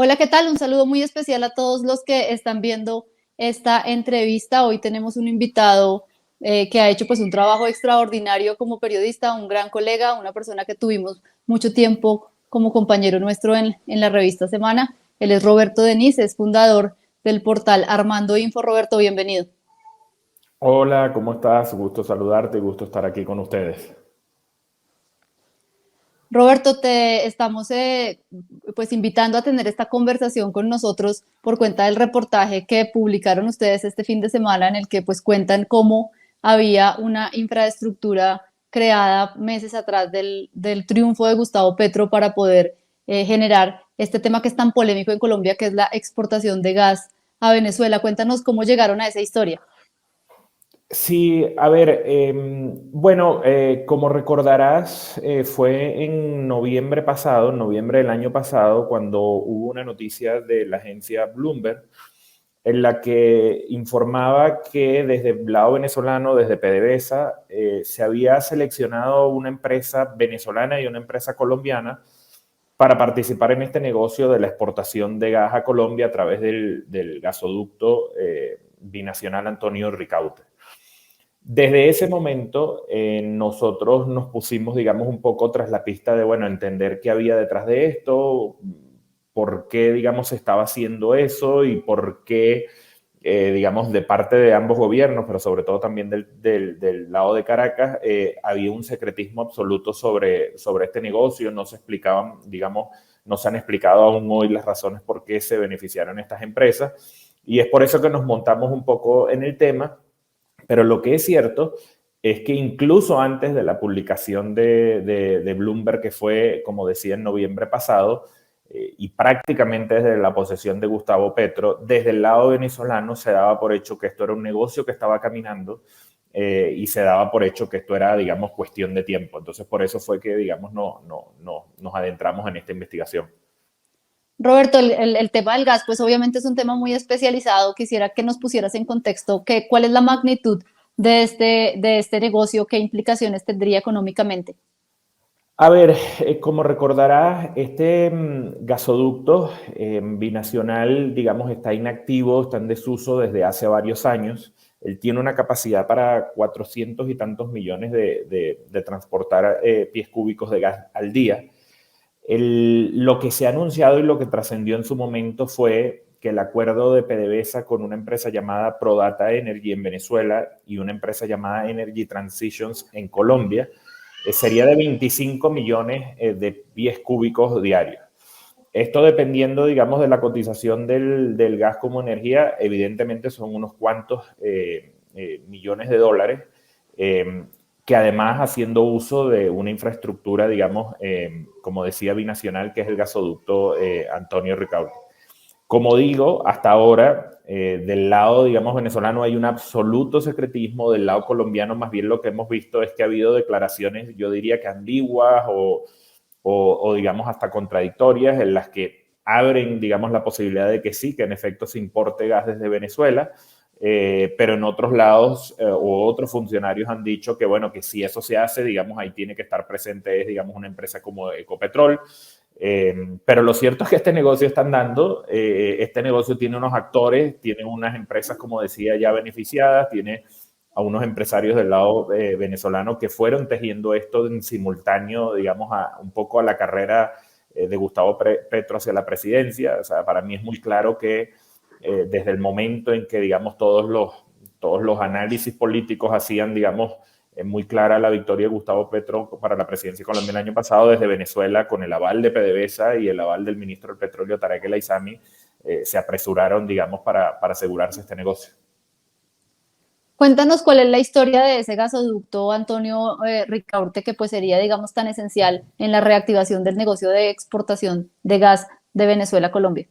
Hola, ¿qué tal? Un saludo muy especial a todos los que están viendo esta entrevista. Hoy tenemos un invitado que ha hecho pues un trabajo extraordinario como periodista, un gran colega, una persona que tuvimos mucho tiempo como compañero nuestro en la revista Semana. Él es Roberto Denis, es fundador del portal Armando Info. Roberto, bienvenido. Hola, ¿cómo estás? Gusto saludarte y gusto estar aquí con ustedes. Roberto, te estamos pues invitando a tener esta conversación con nosotros por cuenta del reportaje que publicaron ustedes este fin de semana en el que pues cuentan cómo había una infraestructura creada meses atrás del triunfo de Gustavo Petro para poder generar este tema que es tan polémico en Colombia, que es la exportación de gas a Venezuela. Cuéntanos cómo llegaron a esa historia. Sí, a ver, bueno, como recordarás, fue en noviembre pasado, en noviembre del año pasado, cuando hubo una noticia de la agencia Bloomberg en la que informaba que desde el lado venezolano, desde PDVSA, se había seleccionado una empresa venezolana y una empresa colombiana para participar en este negocio de la exportación de gas a Colombia a través del gasoducto binacional Antonio Ricaurte. Desde ese momento, nosotros nos pusimos, digamos, un poco tras la pista de, bueno, entender qué había detrás de esto, por qué, digamos, se estaba haciendo eso y por qué, digamos, de parte de ambos gobiernos, pero sobre todo también del lado de Caracas, había un secretismo absoluto sobre este negocio, no se explicaban, digamos, no se han explicado aún hoy las razones por qué se beneficiaron estas empresas y es por eso que nos montamos un poco en el tema, pero lo que es cierto es que incluso antes de la publicación de Bloomberg, que fue, como decía, en noviembre pasado, y prácticamente desde la posesión de Gustavo Petro, desde el lado venezolano se daba por hecho que esto era un negocio que estaba caminando y se daba por hecho que esto era, digamos, cuestión de tiempo. Entonces, por eso fue que, digamos, no nos adentramos en esta investigación. Roberto, el tema del gas, pues obviamente es un tema muy especializado. Quisiera que nos pusieras en contexto cuál es la magnitud de este negocio, qué implicaciones tendría económicamente. A ver, como recordarás, este gasoducto binacional, digamos, está inactivo, está en desuso desde hace varios años. Él tiene una capacidad para 400 y tantos millones de transportar pies cúbicos de gas al día. Lo que se ha anunciado y lo que trascendió en su momento fue que el acuerdo de PDVSA con una empresa llamada Prodata Energy en Venezuela y una empresa llamada Energy Transitions en Colombia sería de 25 millones de pies cúbicos diarios. Esto dependiendo, digamos, de la cotización del gas como energía, evidentemente son unos cuantos millones de dólares, que además haciendo uso de una infraestructura, digamos, como decía, binacional, que es el gasoducto Antonio Ricaurte. Como digo, hasta ahora, del lado, digamos, venezolano hay un absoluto secretismo, del lado colombiano más bien lo que hemos visto es que ha habido declaraciones, yo diría que ambiguas o digamos, hasta contradictorias en las que abren, digamos, la posibilidad de que sí, que en efecto se importe gas desde Venezuela, pero en otros lados o otros funcionarios han dicho que, bueno, que si eso se hace, digamos, ahí tiene que estar presente, digamos, una empresa como Ecopetrol. Pero lo cierto es que este negocio está andando, este negocio tiene unos actores, tiene unas empresas, como decía, ya beneficiadas, tiene a unos empresarios del lado venezolano que fueron tejiendo esto en simultáneo, digamos, un poco a la carrera de Gustavo Petro hacia la presidencia. O sea, para mí es muy claro que desde el momento en que, digamos, todos los análisis políticos hacían, digamos, muy clara la victoria de Gustavo Petro para la presidencia colombiana el año pasado desde Venezuela con el aval de PDVSA y el aval del ministro del Petróleo, Tarek El Aissami, se apresuraron, digamos, para asegurarse este negocio. Cuéntanos cuál es la historia de ese gasoducto, Antonio Ricaurte, que pues sería, digamos, tan esencial en la reactivación del negocio de exportación de gas de Venezuela a Colombia.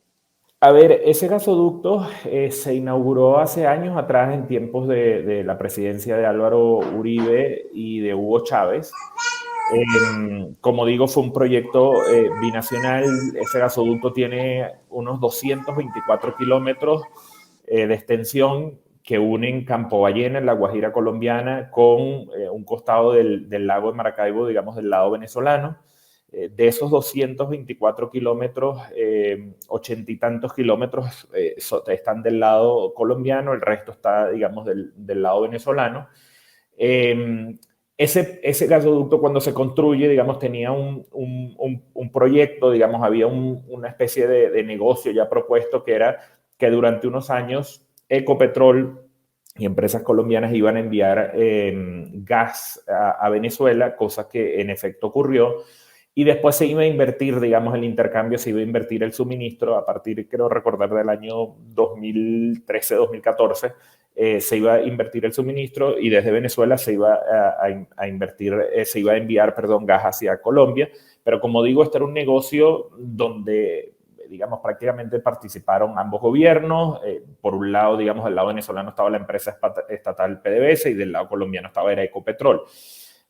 A ver, ese gasoducto se inauguró hace años atrás en tiempos de la presidencia de Álvaro Uribe y de Hugo Chávez. Como digo, fue un proyecto binacional. Ese gasoducto tiene unos 224 kilómetros de extensión que unen Campo Ballena, en la Guajira colombiana, con un costado del lago de Maracaibo, digamos, del lado venezolano. De esos 224 kilómetros, 80 y tantos kilómetros están del lado colombiano, el resto está, digamos, del lado venezolano. Ese gasoducto cuando se construye, digamos, tenía un proyecto, digamos, había una especie de negocio ya propuesto que era que durante unos años Ecopetrol y empresas colombianas iban a enviar gas a Venezuela, cosa que en efecto ocurrió. Y después se iba a invertir, digamos, el intercambio, se iba a invertir el suministro a partir, creo recordar, del año 2013-2014, se iba a invertir el suministro y desde Venezuela se iba a invertir, se iba a enviar, perdón, gas hacia Colombia. Pero como digo, este era un negocio donde, digamos, prácticamente participaron ambos gobiernos. Por un lado, digamos, del lado venezolano estaba la empresa estatal PDVSA y del lado colombiano estaba Ecopetrol.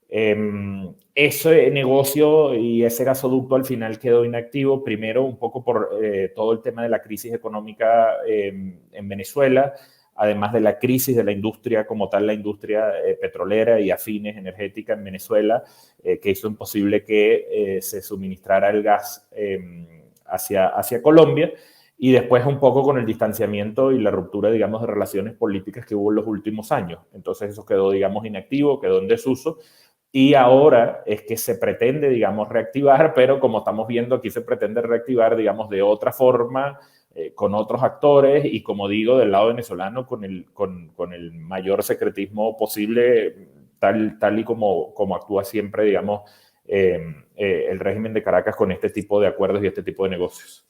Ese negocio y ese gasoducto al final quedó inactivo, primero un poco por todo el tema de la crisis económica en Venezuela, además de la crisis de la industria como tal, la industria petrolera y afines energética en Venezuela, que hizo imposible que se suministrara el gas hacia Colombia. Y después un poco con el distanciamiento y la ruptura, digamos, de relaciones políticas que hubo en los últimos años. Entonces eso quedó, digamos, inactivo, quedó en desuso. Y ahora es que se pretende, digamos, reactivar, pero como estamos viendo aquí se pretende reactivar, digamos, de otra forma, con otros actores y, como digo, del lado venezolano con el mayor secretismo posible, tal y como actúa siempre, digamos, el régimen de Caracas con este tipo de acuerdos y este tipo de negocios.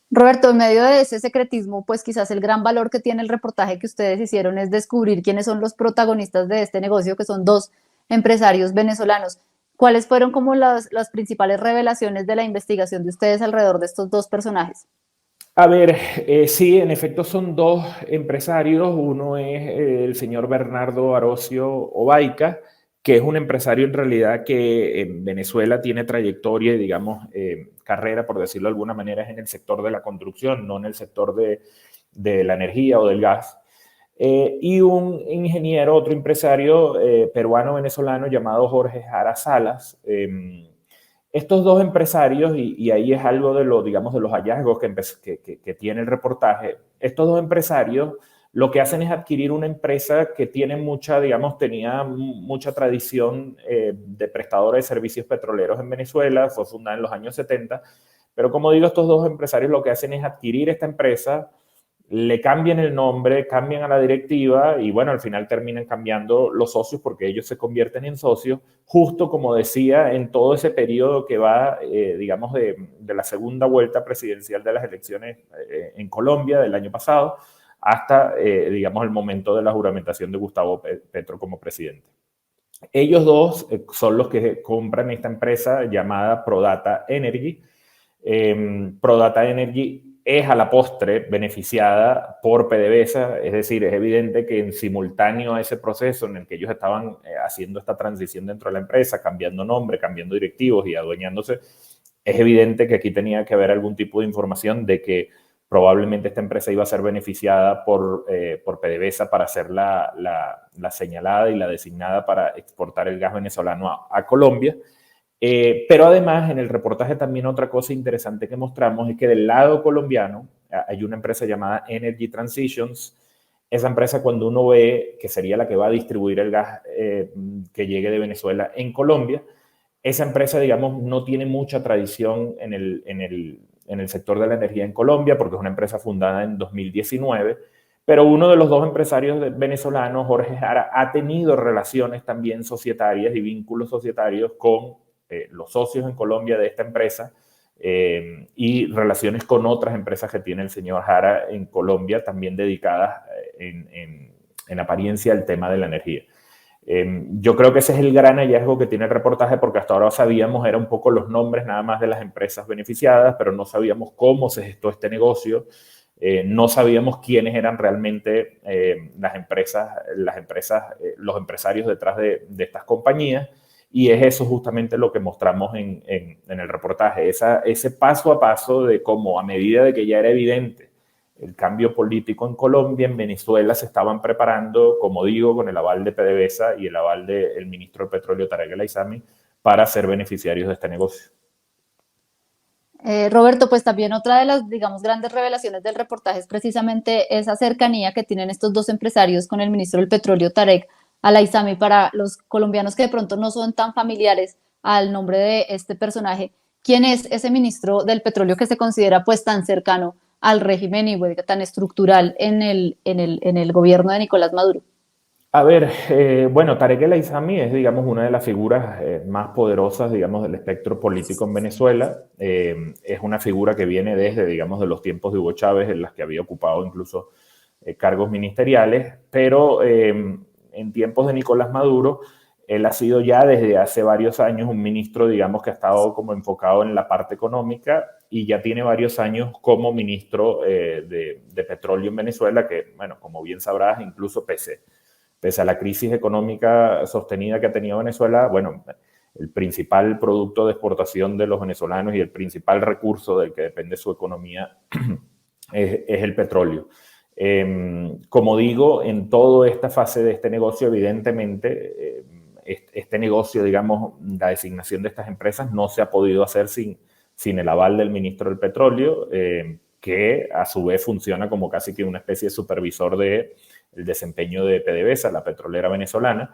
Roberto, en medio de ese secretismo, pues quizás el gran valor que tiene el reportaje que ustedes hicieron es descubrir quiénes son los protagonistas de este negocio, que son dos empresarios venezolanos. ¿Cuáles fueron como las principales revelaciones de la investigación de ustedes alrededor de estos dos personajes? A ver, sí, en efecto son dos empresarios. Uno es el señor Bernardo Arocio Obaica, que es un empresario en realidad que en Venezuela tiene trayectoria y, digamos, carrera, por decirlo de alguna manera, es en el sector de la construcción, no en el sector de la energía o del gas. Y un ingeniero, otro empresario peruano-venezolano llamado Jorge Jara Salas. Estos dos empresarios, y ahí es algo de lo, digamos, de los hallazgos que tiene el reportaje, estos dos empresarios lo que hacen es adquirir una empresa que tiene mucha, digamos, tenía mucha tradición de prestadora de servicios petroleros en Venezuela, fue fundada en los años 70, pero como digo, estos dos empresarios lo que hacen es adquirir esta empresa, le cambian el nombre, cambian a la directiva y bueno, al final terminan cambiando los socios porque ellos se convierten en socios, justo como decía, en todo ese periodo que va, digamos, de la segunda vuelta presidencial de las elecciones en Colombia del año pasado hasta, digamos, el momento de la juramentación de Gustavo Petro como presidente. Ellos dos son los que compran esta empresa llamada Prodata Energy. Prodata Energy es a la postre beneficiada por PDVSA, es decir, es evidente que en simultáneo a ese proceso en el que ellos estaban haciendo esta transición dentro de la empresa, cambiando nombre, cambiando directivos y adueñándose, es evidente que aquí tenía que haber algún tipo de información de que probablemente esta empresa iba a ser beneficiada por PDVSA para ser la señalada y la designada para exportar el gas venezolano a Colombia. Pero además, en el reportaje también otra cosa interesante que mostramos es que del lado colombiano hay una empresa llamada Energy Transitions. Esa empresa, cuando uno ve que sería la que va a distribuir el gas que llegue de Venezuela en Colombia, esa empresa, digamos, no tiene mucha tradición en el sector de la energía en Colombia porque es una empresa fundada en 2019. Pero uno de los dos empresarios venezolanos, Jorge Jara, ha tenido relaciones también societarias y vínculos societarios con los socios en Colombia de esta empresa y relaciones con otras empresas que tiene el señor Jara en Colombia, también dedicadas en apariencia al tema de la energía. Yo creo que ese es el gran hallazgo que tiene el reportaje, porque hasta ahora sabíamos, era un poco los nombres nada más de las empresas beneficiadas, pero no sabíamos cómo se gestó este negocio, no sabíamos quiénes eran realmente las empresas, los empresarios detrás de estas compañías. Y es eso justamente lo que mostramos en el reportaje, ese paso a paso de cómo a medida de que ya era evidente el cambio político en Colombia, en Venezuela se estaban preparando, como digo, con el aval de PDVSA y el aval del ministro de Petróleo Tarek El Aissami para ser beneficiarios de este negocio. Roberto, pues también otra de las, digamos, grandes revelaciones del reportaje es precisamente esa cercanía que tienen estos dos empresarios con el ministro del Petróleo, Tarek Al-Aissami. Para los colombianos que de pronto no son tan familiares al nombre de este personaje, ¿quién es ese ministro del Petróleo que se considera pues tan cercano al régimen y bueno, tan estructural en el gobierno de Nicolás Maduro? A ver, bueno, Tarek El Aissami es, digamos, una de las figuras más poderosas, digamos, del espectro político en Venezuela. Es una figura que viene desde, digamos, de los tiempos de Hugo Chávez, en las que había ocupado incluso cargos ministeriales, pero en tiempos de Nicolás Maduro, él ha sido ya desde hace varios años un ministro, digamos, que ha estado como enfocado en la parte económica y ya tiene varios años como ministro de petróleo en Venezuela, que, bueno, como bien sabrás, incluso pese a la crisis económica sostenida que ha tenido Venezuela, bueno, el principal producto de exportación de los venezolanos y el principal recurso del que depende su economía es el petróleo. Como digo, en toda esta fase de este negocio, evidentemente, este negocio, digamos, la designación de estas empresas no se ha podido hacer sin el aval del ministro del Petróleo, que a su vez funciona como casi que una especie de supervisor de el desempeño de PDVSA, la petrolera venezolana,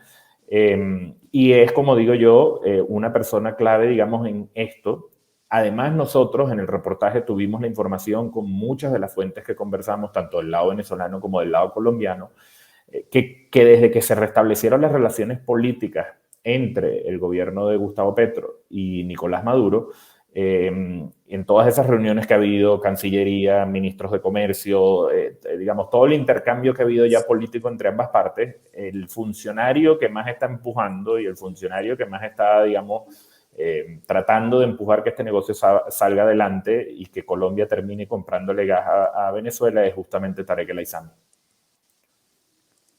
y es, como digo yo, una persona clave, digamos, en esto. Además, nosotros en el reportaje tuvimos la información con muchas de las fuentes que conversamos, tanto del lado venezolano como del lado colombiano, que desde que se restablecieron las relaciones políticas entre el gobierno de Gustavo Petro y Nicolás Maduro, en todas esas reuniones que ha habido, Cancillería, ministros de Comercio, digamos, todo el intercambio que ha habido ya político entre ambas partes, el funcionario que más está empujando y el funcionario que más está, digamos, tratando de empujar que este negocio salga adelante y que Colombia termine comprándole gas a Venezuela es justamente Tarek El Aissami.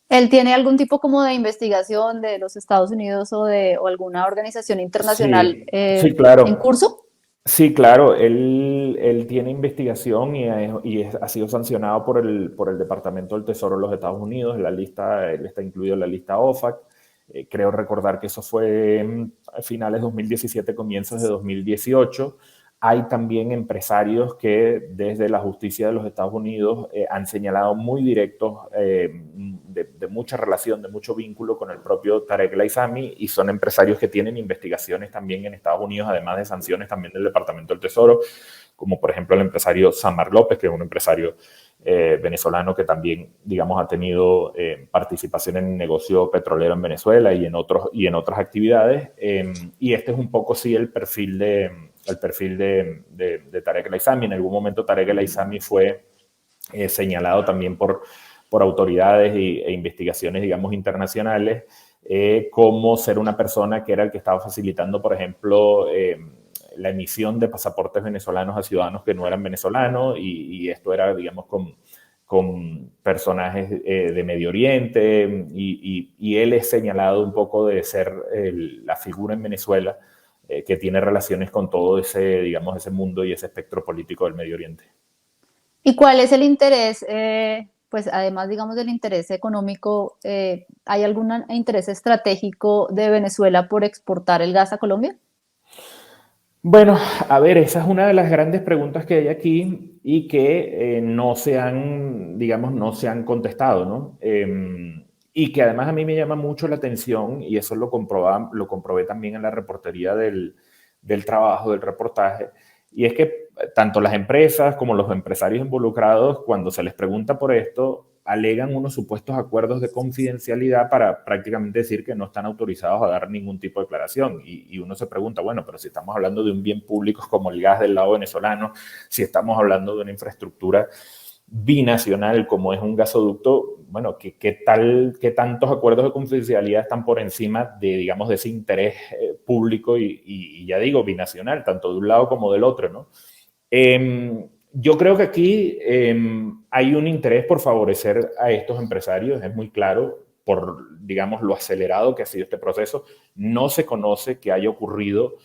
¿Él tiene algún tipo como de investigación de los Estados Unidos o alguna organización internacional Sí, sí, en claro. curso? Sí, claro, él tiene investigación y ha sido sancionado por el Departamento del Tesoro de los Estados Unidos. En la lista, él está incluido en la lista OFAC. Creo recordar que eso fue a finales de 2017, comienzos de 2018. Hay también empresarios que desde la justicia de los Estados Unidos han señalado muy directos de mucha relación, de mucho vínculo con el propio Tarek El Aissami y son empresarios que tienen investigaciones también en Estados Unidos, además de sanciones también del Departamento del Tesoro, como por ejemplo el empresario Samar López, que es un empresario venezolano que también, digamos, ha tenido participación en el negocio petrolero en Venezuela y en otras actividades. Y este es un poco, sí, el perfil de Tarek El Aissami. En algún momento Tarek El Aissami fue señalado también por autoridades e investigaciones, digamos, internacionales, como ser una persona que era el que estaba facilitando, por ejemplo, la emisión de pasaportes venezolanos a ciudadanos que no eran venezolanos, y esto era, digamos, con personajes de Medio Oriente, y él es señalado un poco de ser la figura en Venezuela que tiene relaciones con todo ese, digamos, ese mundo y ese espectro político del Medio Oriente. ¿Y cuál es el interés? Pues además, digamos, del interés económico, ¿hay algún interés estratégico de Venezuela por exportar el gas a Colombia? Bueno, a ver, esa es una de las grandes preguntas que hay aquí y que no se han, digamos, no se han contestado, ¿no? Y que además a mí me llama mucho la atención, y eso lo comprobé también en la reportería del trabajo, del reportaje, y es que tanto las empresas como los empresarios involucrados, cuando se les pregunta por esto, alegan unos supuestos acuerdos de confidencialidad para prácticamente decir que no están autorizados a dar ningún tipo de declaración. Y uno se pregunta, bueno, pero si estamos hablando de un bien público como el gas del lado venezolano, si estamos hablando de una infraestructura binacional como es un gasoducto, bueno, ¿qué tantos acuerdos de confidencialidad están por encima de, digamos, de ese interés público y ya digo, binacional, tanto de un lado como del otro, ¿no? Yo creo que aquí hay un interés por favorecer a estos empresarios, es muy claro, por, digamos, lo acelerado que ha sido este proceso. No se conoce que haya ocurrido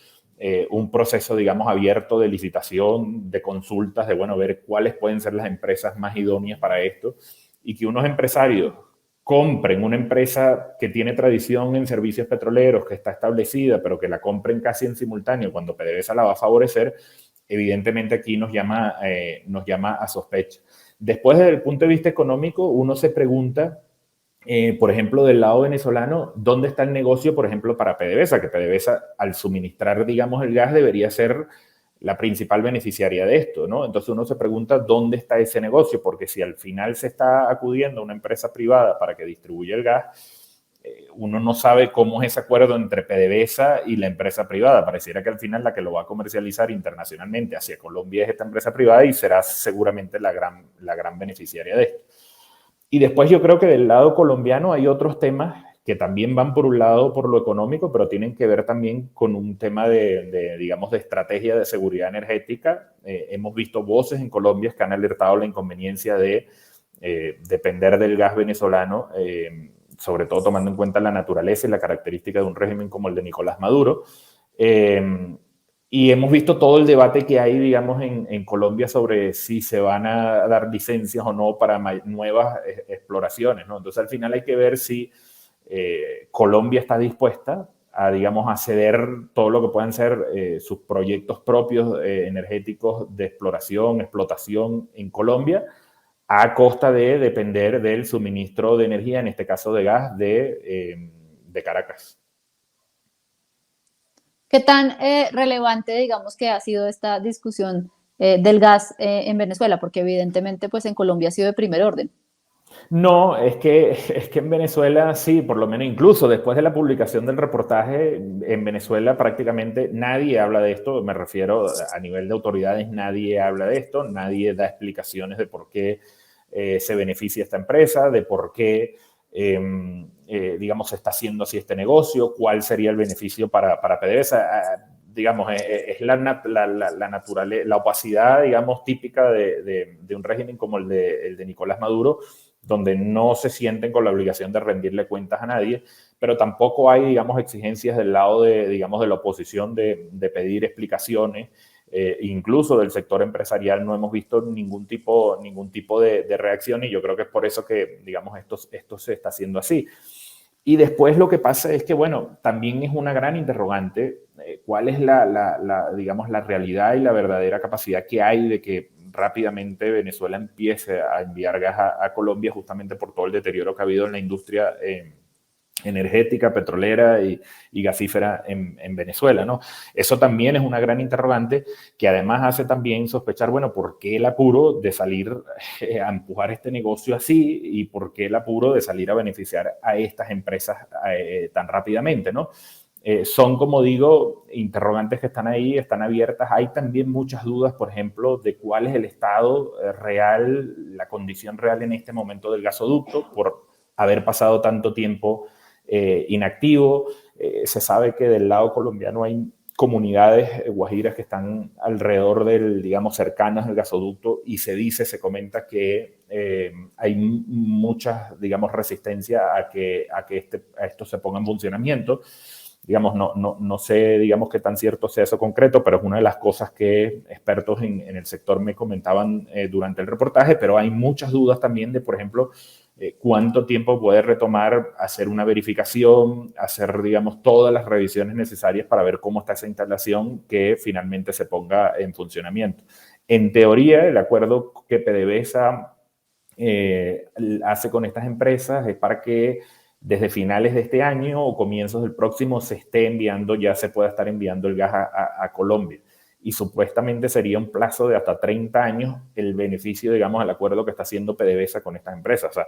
un proceso, digamos, abierto de licitación, de consultas, de, bueno, ver cuáles pueden ser las empresas más idóneas para esto, y que unos empresarios compren una empresa que tiene tradición en servicios petroleros, que está establecida, pero que la compren casi en simultáneo cuando PDVSA la va a favorecer, evidentemente aquí nos llama a sospecha. Después, desde el punto de vista económico, uno se pregunta, por ejemplo, del lado venezolano, ¿dónde está el negocio, por ejemplo, para PDVSA? Que PDVSA, al suministrar, digamos, el gas, debería ser la principal beneficiaria de esto, ¿no? Entonces uno se pregunta, ¿dónde está ese negocio? Porque si al final se está acudiendo a una empresa privada para que distribuya el gas, uno no sabe cómo es ese acuerdo entre PDVSA y la empresa privada. Pareciera que al final la que lo va a comercializar internacionalmente hacia Colombia es esta empresa privada y será seguramente la gran beneficiaria de esto. Y después yo creo que del lado colombiano hay otros temas que también van por un lado por lo económico, pero tienen que ver también con un tema digamos, de estrategia de seguridad energética. Hemos visto voces en Colombia que han alertado la inconveniencia de depender del gas venezolano, sobre todo tomando en cuenta la naturaleza y la característica de un régimen como el de Nicolás Maduro. Y hemos visto todo el debate que hay, digamos, en Colombia sobre si se van a dar licencias o no para nuevas exploraciones, ¿no? Entonces, al final hay que ver si Colombia está dispuesta a, digamos, a ceder todo lo que puedan ser sus proyectos propios energéticos de explotación en Colombia, a costa de depender del suministro de energía, en este caso de gas, de Caracas. ¿Qué tan relevante, digamos, que ha sido esta discusión del gas en Venezuela? Porque evidentemente, pues en Colombia ha sido de primer orden. No, es que en Venezuela sí, por lo menos incluso después de la publicación del reportaje, en Venezuela prácticamente nadie habla de esto, me refiero a nivel de autoridades, nadie habla de esto, nadie da explicaciones de por qué se beneficia esta empresa, de por qué, digamos, se está haciendo así este negocio, cuál sería el beneficio para PDVSA. Digamos, es la opacidad, digamos, típica de un régimen como el de Nicolás Maduro, donde no se sienten con la obligación de rendirle cuentas a nadie, pero tampoco hay, digamos, exigencias del lado digamos, de la oposición de pedir explicaciones. Incluso del sector empresarial no hemos visto ningún tipo de reacción, y yo creo que es por eso que, digamos, esto se está haciendo así. Y después lo que pasa es que, bueno, también es una gran interrogante cuál es digamos, la realidad y la verdadera capacidad que hay de que rápidamente Venezuela empiece a enviar gas a Colombia, justamente por todo el deterioro que ha habido en la industria energética, petrolera y gasífera en Venezuela, ¿no? Eso también es una gran interrogante que además hace también sospechar, bueno, ¿por qué el apuro de salir a empujar este negocio así y por qué el apuro de salir a beneficiar a estas empresas tan rápidamente, ¿no? Son, como digo, interrogantes que están ahí, están abiertas. Hay también muchas dudas, por ejemplo, de cuál es el estado real, la condición real en este momento del gasoducto, por haber pasado tanto tiempo inactivo. Se sabe que del lado colombiano hay comunidades guajiras que están alrededor digamos, cercanas al gasoducto, y se comenta que hay muchas, digamos, resistencia a que esto se ponga en funcionamiento. Digamos, no sé, digamos, qué tan cierto sea eso concreto, pero es una de las cosas que expertos en el sector me comentaban durante el reportaje, pero hay muchas dudas también de, por ejemplo, cuánto tiempo puede retomar hacer una verificación, hacer, digamos, todas las revisiones necesarias para ver cómo está esa instalación que finalmente se ponga en funcionamiento. En teoría, el acuerdo que PDVSA hace con estas empresas es para que desde finales de este año o comienzos del próximo se pueda estar enviando el gas a Colombia. Y supuestamente sería un plazo de hasta 30 años el beneficio, digamos, al acuerdo que está haciendo PDVSA con estas empresas. O sea,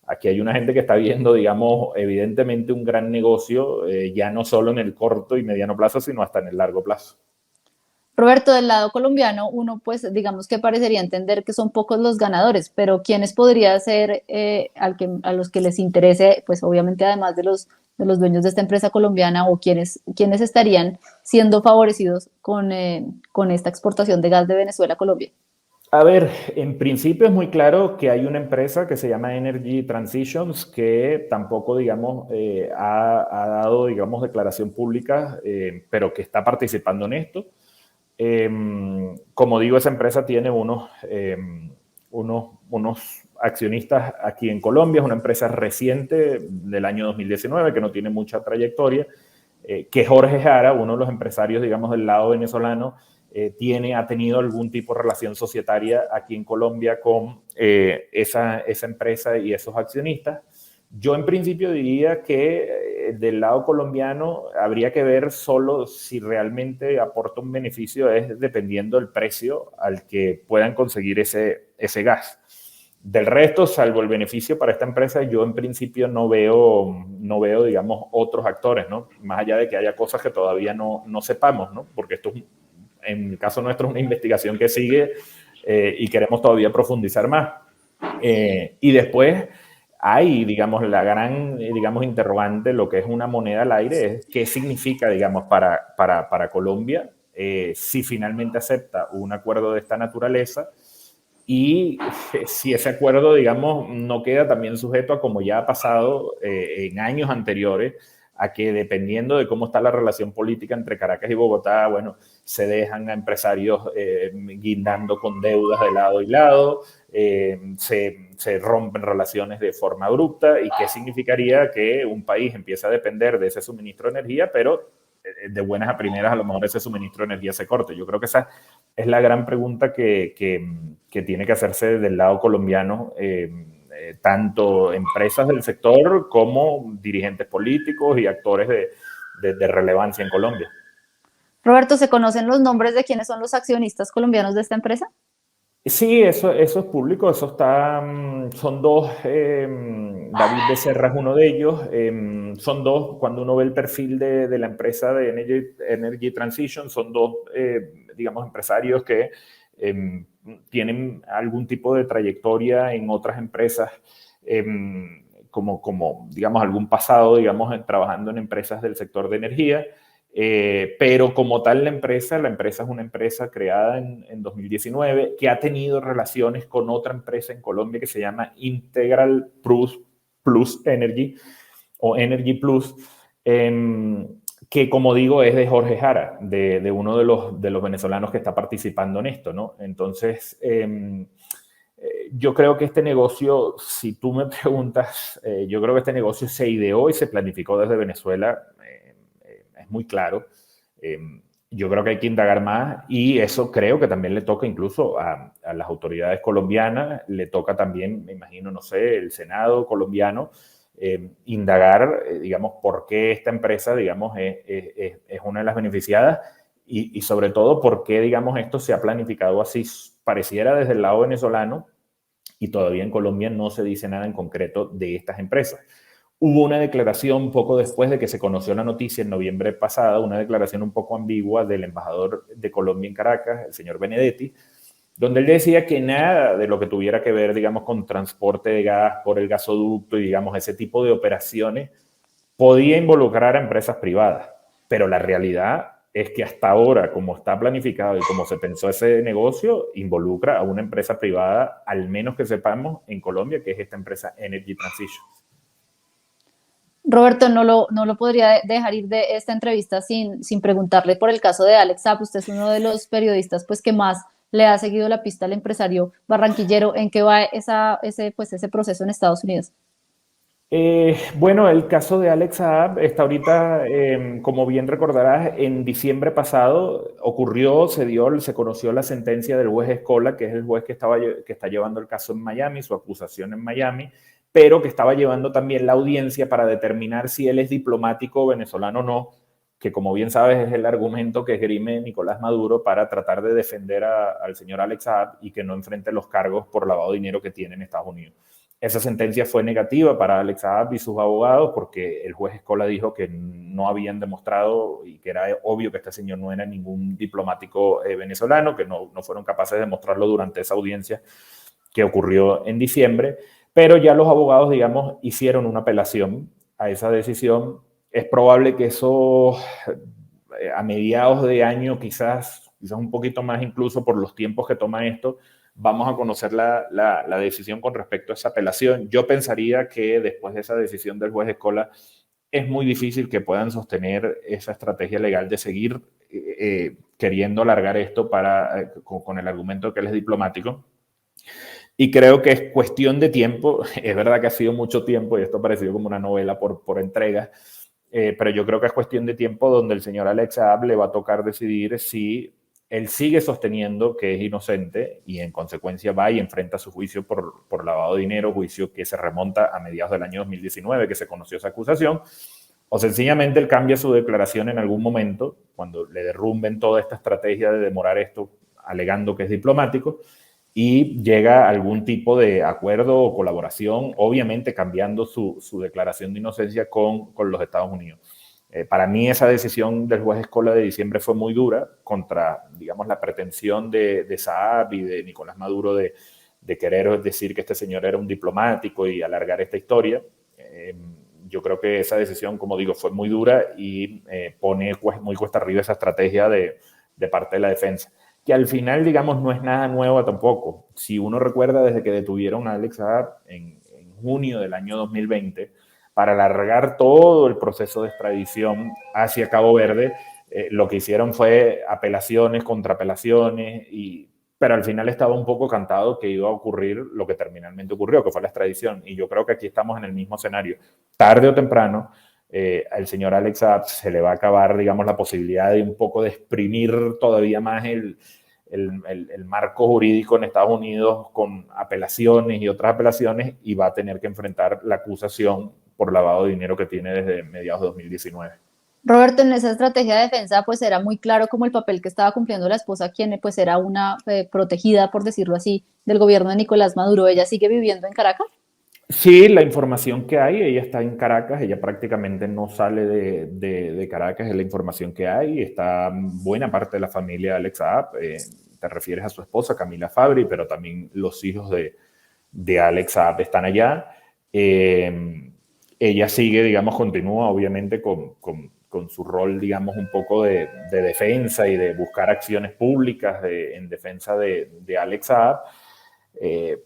aquí hay una gente que está viendo, digamos, evidentemente un gran negocio, ya no solo en el corto y mediano plazo, sino hasta en el largo plazo. Roberto, del lado colombiano, uno pues digamos que parecería entender que son pocos los ganadores, pero ¿quiénes podría ser a los que les interese, pues obviamente además de los dueños de esta empresa colombiana, o quiénes estarían siendo favorecidos con esta exportación de gas de Venezuela a Colombia? A ver, en principio es muy claro que hay una empresa que se llama Energy Transitions que tampoco, digamos, ha dado, digamos, declaración pública, pero que está participando en esto. Como digo, esa empresa tiene unos accionistas aquí en Colombia. Es una empresa reciente del año 2019 que no tiene mucha trayectoria, que Jorge Jara, uno de los empresarios, digamos, del lado venezolano, ha tenido algún tipo de relación societaria aquí en Colombia con esa empresa y esos accionistas. Yo en principio diría que del lado colombiano habría que ver solo si realmente aporta un beneficio, es dependiendo del precio al que puedan conseguir ese gas. Del resto, salvo el beneficio para esta empresa, yo en principio no veo, digamos, otros actores, ¿no? Más allá de que haya cosas que todavía no sepamos, ¿no? Porque esto, en el caso nuestro, es una investigación que sigue y queremos todavía profundizar más. Y después hay, digamos, la gran, digamos, interrogante, lo que es una moneda al aire, es qué significa, digamos, para Colombia si finalmente acepta un acuerdo de esta naturaleza y si ese acuerdo, digamos, no queda también sujeto a, como ya ha pasado en años anteriores, a que dependiendo de cómo está la relación política entre Caracas y Bogotá, bueno, se dejan a empresarios guindando con deudas de lado y lado, se rompen relaciones de forma abrupta y qué significaría que un país empieza a depender de ese suministro de energía, pero de buenas a primeras a lo mejor ese suministro de energía se corte. Yo creo que esa es la gran pregunta que tiene que hacerse del lado colombiano, tanto empresas del sector como dirigentes políticos y actores de relevancia en Colombia. Roberto, ¿se conocen los nombres de quiénes son los accionistas colombianos de esta empresa? Sí, eso es público, eso está, son dos, David Becerra es uno de ellos, son dos, cuando uno ve el perfil de la empresa de Energy Transition, son dos, digamos, empresarios que tienen algún tipo de trayectoria en otras empresas, como, digamos, algún pasado, digamos, trabajando en empresas del sector de energía. Pero como tal la empresa es una empresa creada en 2019 que ha tenido relaciones con otra empresa en Colombia que se llama Integral Plus Energy o Energy Plus, que como digo es de Jorge Jara, de uno de los venezolanos que está participando en esto, ¿no? Entonces, yo creo que este negocio, si tú me preguntas, yo creo que este negocio se ideó y se planificó desde Venezuela, es muy claro. Yo creo que hay que indagar más y eso creo que también le toca incluso a las autoridades colombianas, le toca también, me imagino, no sé, el Senado colombiano, indagar, digamos, por qué esta empresa, digamos, es una de las beneficiadas y sobre todo por qué, digamos, esto se ha planificado así, pareciera desde el lado venezolano y todavía en Colombia no se dice nada en concreto de estas empresas. Hubo una declaración poco después de que se conoció la noticia en noviembre pasado, una declaración un poco ambigua del embajador de Colombia en Caracas, el señor Benedetti, donde él decía que nada de lo que tuviera que ver, digamos, con transporte de gas por el gasoducto y, digamos, ese tipo de operaciones podía involucrar a empresas privadas. Pero la realidad es que hasta ahora, como está planificado y como se pensó ese negocio, involucra a una empresa privada, al menos que sepamos, en Colombia, que es esta empresa Energy Transition. Roberto, no lo podría dejar ir de esta entrevista sin preguntarle por el caso de Alex Saab. Usted es uno de los periodistas pues, que más le ha seguido la pista al empresario barranquillero. ¿En qué va ese proceso en Estados Unidos? Bueno, el caso de Alex Saab está ahorita, como bien recordarás, en diciembre pasado ocurrió, se conoció la sentencia del juez Escola, que es el juez que está llevando el caso en Miami, su acusación en Miami, pero que estaba llevando también la audiencia para determinar si él es diplomático venezolano o no, que como bien sabes es el argumento que esgrime Nicolás Maduro para tratar de defender al señor Alex Saab y que no enfrente los cargos por lavado de dinero que tiene en Estados Unidos. Esa sentencia fue negativa para Alex Saab y sus abogados porque el juez Escola dijo que no habían demostrado y que era obvio que este señor no era ningún diplomático venezolano, que no fueron capaces de demostrarlo durante esa audiencia que ocurrió en diciembre, pero ya los abogados, digamos, hicieron una apelación a esa decisión. Es probable que eso a mediados de año, quizás un poquito más incluso por los tiempos que toma esto, vamos a conocer la decisión con respecto a esa apelación. Yo pensaría que después de esa decisión del juez Escola, es muy difícil que puedan sostener esa estrategia legal de seguir queriendo alargar esto con el argumento de que él es diplomático. Y creo que es cuestión de tiempo. Es verdad que ha sido mucho tiempo y esto ha parecido como una novela por entregas, pero yo creo que es cuestión de tiempo donde el señor Alex Saab le va a tocar decidir si él sigue sosteniendo que es inocente y en consecuencia va y enfrenta su juicio por lavado de dinero, juicio que se remonta a mediados del año 2019, que se conoció esa acusación, o sencillamente él cambia su declaración en algún momento, cuando le derrumben toda esta estrategia de demorar esto, alegando que es diplomático, y llega a algún tipo de acuerdo o colaboración, obviamente cambiando su declaración de inocencia con los Estados Unidos. Para mí esa decisión del juez Escola de diciembre fue muy dura contra, digamos, la pretensión de Saab y de Nicolás Maduro de querer decir que este señor era un diplomático y alargar esta historia. Yo creo que esa decisión, como digo, fue muy dura y pone muy cuesta arriba esa estrategia de parte de la defensa, que al final, digamos, no es nada nuevo tampoco. Si uno recuerda, desde que detuvieron a Alex Saab en junio del año 2020, para alargar todo el proceso de extradición hacia Cabo Verde, lo que hicieron fue apelaciones, contraapelaciones, pero al final estaba un poco cantado que iba a ocurrir lo que terminalmente ocurrió, que fue la extradición. Y yo creo que aquí estamos en el mismo escenario. Tarde o temprano, al señor Alex Saab se le va a acabar, digamos, la posibilidad de un poco de exprimir todavía más el marco jurídico en Estados Unidos con apelaciones y otras apelaciones, y va a tener que enfrentar la acusación por lavado de dinero que tiene desde mediados de 2019. Roberto, en esa estrategia de defensa, pues era muy claro como el papel que estaba cumpliendo la esposa, quien pues era una protegida, por decirlo así, del gobierno de Nicolás Maduro. ¿Ella sigue viviendo en Caracas? Sí, la información que hay, ella está en Caracas, ella prácticamente no sale de Caracas, es la información que hay, está buena parte de la familia de Alex Saab, te refieres a su esposa Camila Fabri, pero también los hijos de Alex Saab están allá. Ella sigue, digamos, continúa obviamente con su rol, digamos, un poco de defensa y de buscar acciones públicas en defensa de Alex Saab.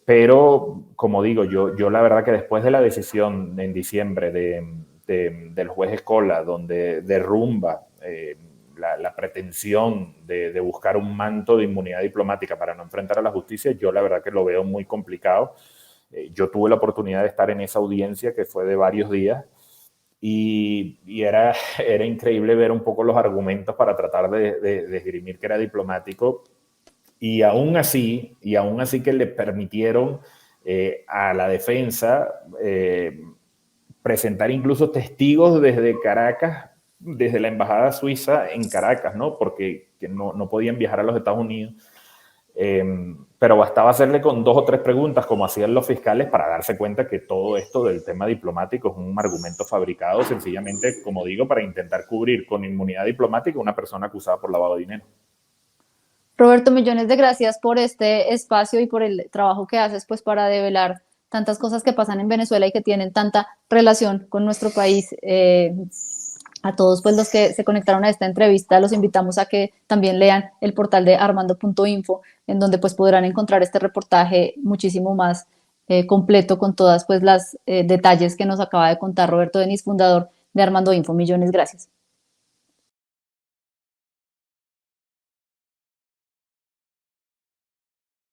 Pero, como digo, yo la verdad que después de la decisión en diciembre del juez Escola, donde derrumba la pretensión de buscar un manto de inmunidad diplomática para no enfrentar a la justicia, yo la verdad que lo veo muy complicado. Yo tuve la oportunidad de estar en esa audiencia que fue de varios días y era increíble ver un poco los argumentos para tratar de esgrimir que era diplomático. Y aún así que le permitieron a la defensa presentar incluso testigos desde Caracas, desde la embajada suiza en Caracas, ¿no? Porque no podían viajar a los Estados Unidos. Pero bastaba hacerle con 2 o 3 preguntas, como hacían los fiscales, para darse cuenta que todo esto del tema diplomático es un argumento fabricado, sencillamente, como digo, para intentar cubrir con inmunidad diplomática a una persona acusada por lavado de dinero. Roberto, millones de gracias por este espacio y por el trabajo que haces pues para develar tantas cosas que pasan en Venezuela y que tienen tanta relación con nuestro país. A todos pues los que se conectaron a esta entrevista los invitamos a que también lean el portal de armando.info, en donde pues podrán encontrar este reportaje muchísimo más completo con todas pues las detalles que nos acaba de contar Roberto Denis, fundador de Armando Info. Millones gracias.